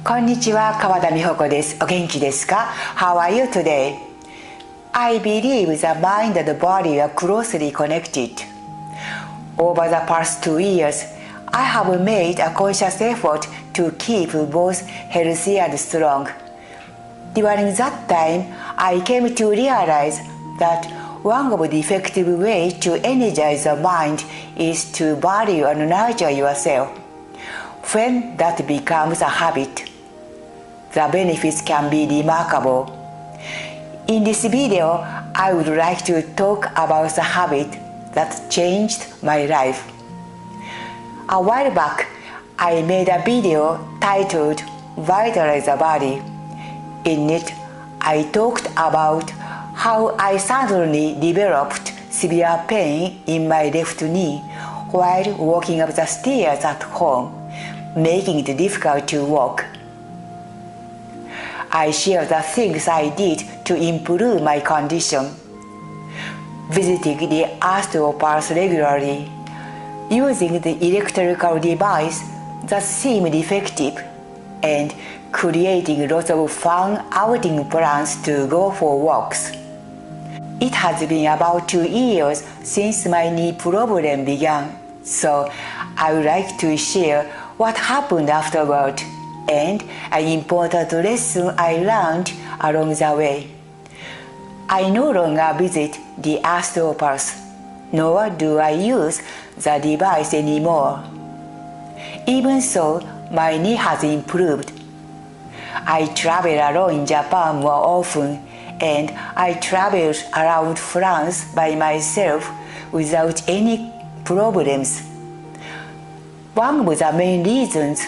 こんにちは、川田美穂子です。お元気ですか? How are you today? I believe the mind and the body are closely connected. Over the past 2 years, I have made a conscious effort to keep both healthy and strong. During that time, I came to realize that one of the effective ways to energize the mind is to value and nurture yourself. When that becomes a habit, the benefits can be remarkable. In this video, I would like to talk about the habit that changed my life. A while back, I made a video titled Vitalize the Body. In it, I talked about how I suddenly developed severe pain in my left knee while walking up the stairs at home, making it difficult to walk. I shared the things I did to improve my condition: visiting the osteopath regularly, using the electrical device that seemed effective, and creating lots of fun outing plans to go for walks. It has been about 2 years since my knee problem began, so I would like to share what happened afterward and an important lesson I learned along the way. I no longer visit the osteopath, nor do I use the device anymore. Even so, my knee has improved. I travel alone in Japan more often, and I travel around France by myself without any problems. One of the main reasons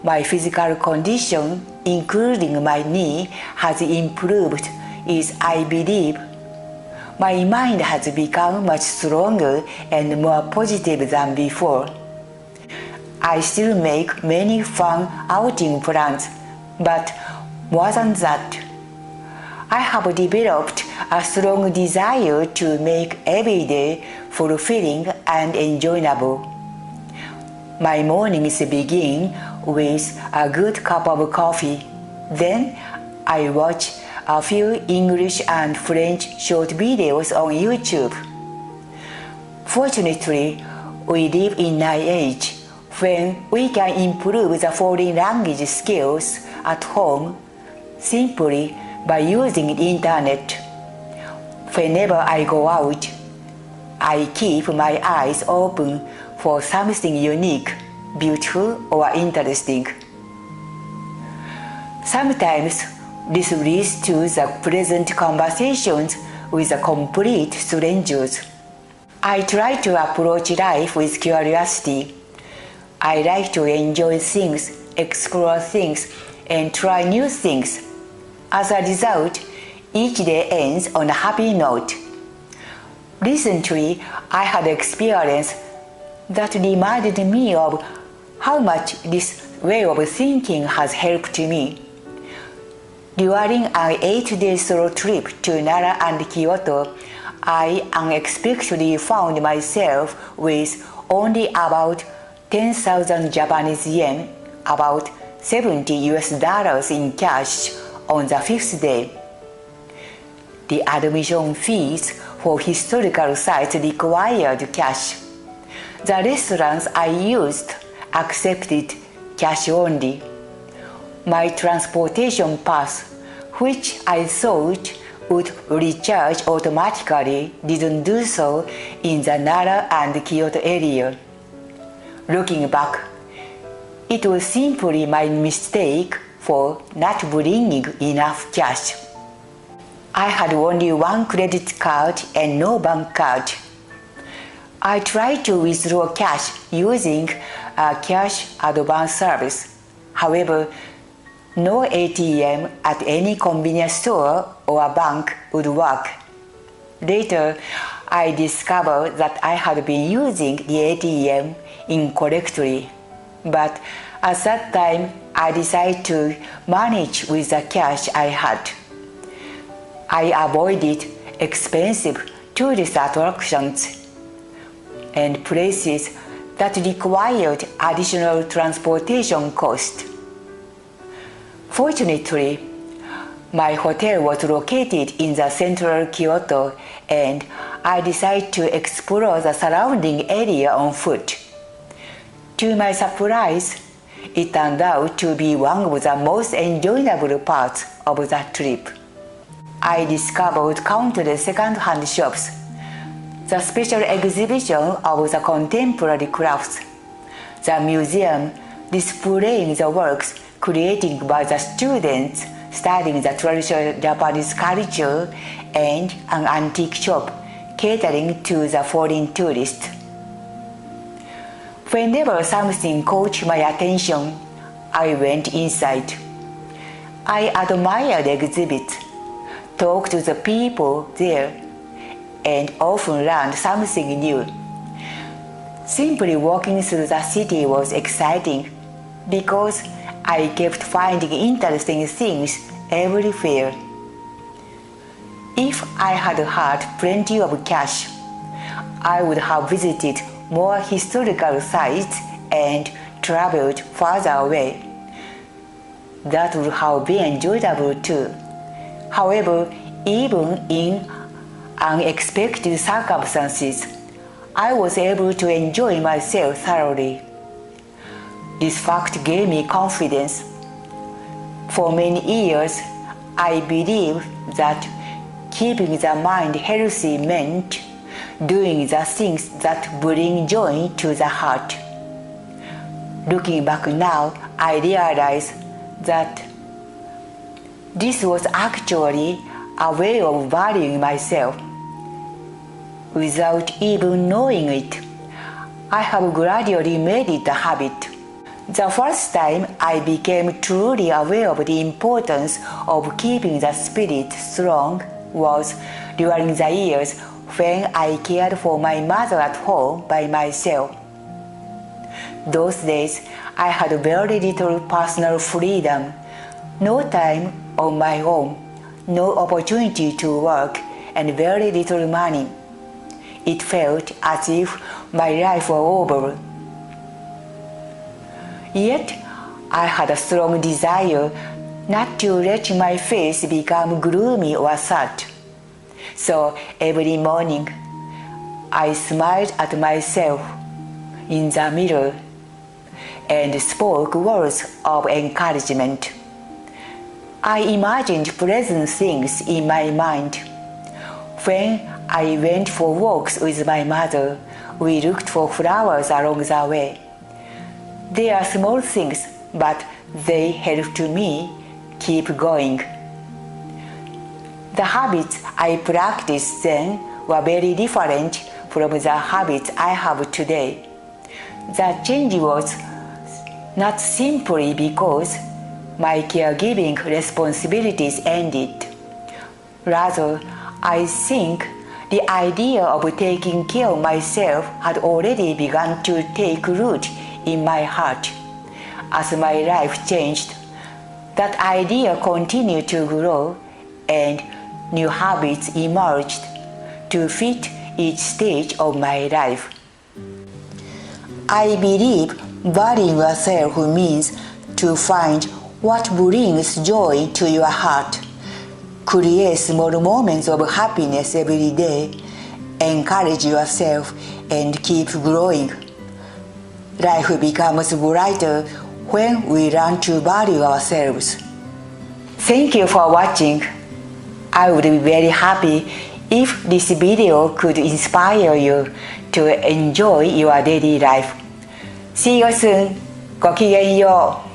my physical condition, including my knee, has improved is I believe my mind has become much stronger and more positive than before. I still make many fun outing plans, but more than that, I have developed a strong desire to make every day fulfilling and enjoyable. My mornings begin with a good cup of coffee. Then I watch a few English and French short videos on YouTube. Fortunately, we live in an age when we can improve the foreign language skills at home simply by using the internet. Whenever I go out, I keep my eyes open for something unique, beautiful, or interesting. Sometimes this leads to the pleasant conversations with complete strangers. I try to approach life with curiosity. I like to enjoy things, explore things, and try new things. As a result, each day ends on a happy note. Recently, I had an experience that reminded me of how much this way of thinking has helped me. During an 8-day solo trip to Nara and Kyoto, I unexpectedly found myself with only about 10,000 Japanese yen, about $70 in cash on the 5th day. The admission fees for historical sites required cash. The restaurants I used accepted cash only. My transportation pass, which I thought would recharge automatically, didn't do so in the Nara and Kyoto area. Looking back, it was simply my mistake for not bringing enough cash. I had only one credit card and no bank card. I tried to withdraw cash using a cash advance service. However, no ATM at any convenience store or bank would work. Later, I discovered that I had been using the ATM incorrectly, but at that time I decided to manage with the cash I had. I avoided expensive tourist attractions and places that required additional transportation cost. Fortunately, my hotel was located in the central Kyoto, and I decided to explore the surrounding area on foot. To my surprise, it turned out to be one of the most enjoyable parts of the trip. I discovered countless second-hand shops, the special exhibition of the contemporary crafts, the museum displaying the works created by the students studying the traditional Japanese culture, and an antique shop catering to the foreign tourists. Whenever something caught my attention, I went inside. I admired the exhibits, talked to the people there, and often learned something new. Simply walking through the city was exciting because I kept finding interesting things everywhere. If I had had plenty of cash, I would have visited more historical sites and traveled further away. That would have been enjoyable too. However, even in unexpected circumstances, I was able to enjoy myself thoroughly. This fact gave me confidence. For many years, I believed that keeping the mind healthy meant doing the things that bring joy to the heart. Looking back now, I realize that this was actually a way of valuing myself. Without even knowing it, I have gradually made it a habit. The first time I became truly aware of the importance of keeping the spirit strong was during the years when I cared for my mother at home by myself. Those days, I had very little personal freedom, no time on my own, no opportunity to work, and very little money. It felt as if my life were over. Yet, I had a strong desire not to let my face become gloomy or sad. So every morning, I smiled at myself in the mirror and spoke words of encouragement. I imagined pleasant things in my mind. When I went for walks with my mother, we looked for flowers along the way. They are small things, but they helped me keep going. The habits I practiced then were very different from the habits I have today. The change was not simply because my caregiving responsibilities ended. Rather, I think the idea of taking care of myself had already begun to take root in my heart. As my life changed, that idea continued to grow and new habits emerged to fit each stage of my life. I believe valuing yourself means to find what brings joy to your heart, create small moments of happiness every day, encourage yourself, and keep growing. Life becomes brighter when we learn to value ourselves. Thank you for watching. I would be very happy if this video could inspire you to enjoy your daily life. See you soon. ごきげんよう。